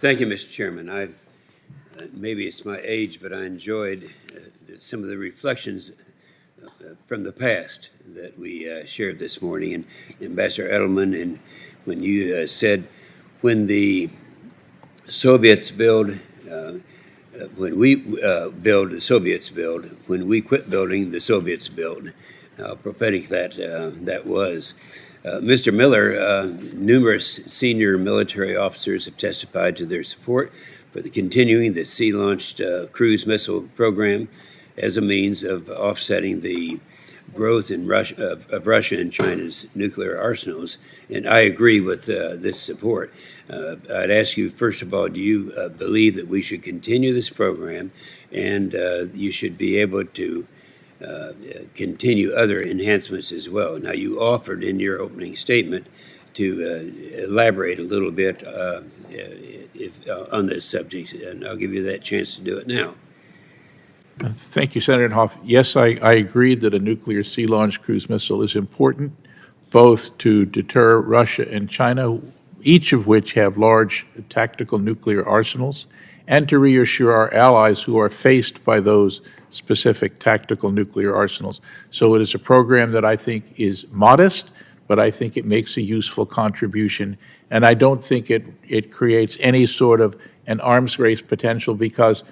Thank you, Mr. Chairman. Maybe it's my age, but I enjoyed some of the reflections from the past that we shared this morning. And Ambassador Edelman, and when you said when the Soviets build, when we build, the Soviets build. When we quit building, the Soviets build. How prophetic that was. Mr. Miller, numerous senior military officers have testified to their support for continuing the sea-launched cruise missile program as a means of offsetting the growth in Russia and China's nuclear arsenals. And I agree with this support. I'd ask you, first of all, do you believe that we should continue this program, and you should be able to continue other enhancements as well? Now, you offered in your opening statement to elaborate a little bit on this subject, and I'll give you that chance to do it now. Thank you, Senator Inhofe. Yes, I agree that a nuclear sea-launched cruise missile is important, both to deter Russia and China, each of which have large tactical nuclear arsenals, and to reassure our allies who are faced by those specific tactical nuclear arsenals. So it is a program that I think is modest, but I think it makes a useful contribution. And I don't think it creates any sort of an arms race potential, because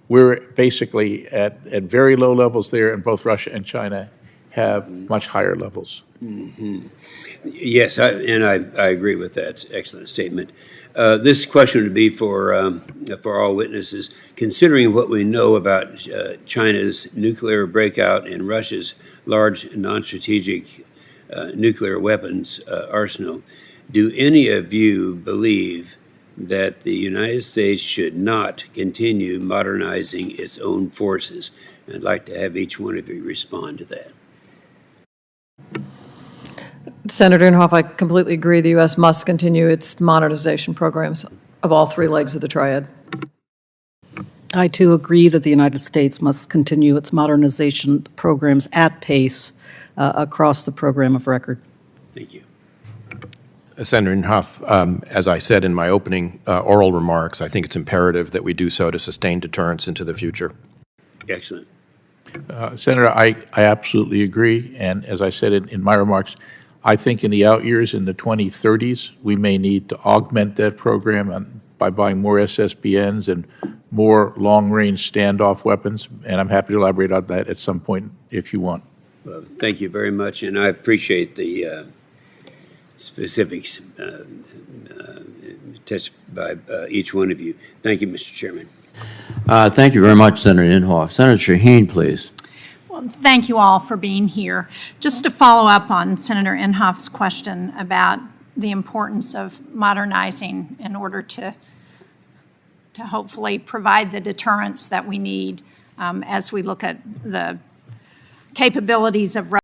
we're basically at very low levels there, and both Russia and China have much higher levels. Mm-hmm. Yes, I agree with that. Excellent statement. This question would be for all witnesses. Considering what we know about China's nuclear breakout and Russia's large non-strategic nuclear weapons arsenal, do any of you believe that the United States should not continue modernizing its own forces? I'd like to have each one of you respond to that. Senator Inhofe, I completely agree. The U.S. must continue its modernization programs of all three legs of the triad. I, too, agree that the United States must continue its modernization programs at pace across the program of record. Thank you. Senator Inhofe, as I said in my opening oral remarks, I think it's imperative that we do so to sustain deterrence into the future. Excellent. Senator, I absolutely agree. And as I said in my remarks, I think in the out years, in the 2030s, we may need to augment that program by buying more SSBNs and more long-range standoff weapons. And I'm happy to elaborate on that at some point if you want. Well, thank you very much, and I appreciate the specifics touched by each one of you. Thank you, Mr. Chairman. Thank you very much, Senator Inhofe. Senator Shaheen, please. Well, thank you all for being here. Just to follow up on Senator Inhofe's question about the importance of modernizing in order to hopefully provide the deterrence that we need as we look at the capabilities of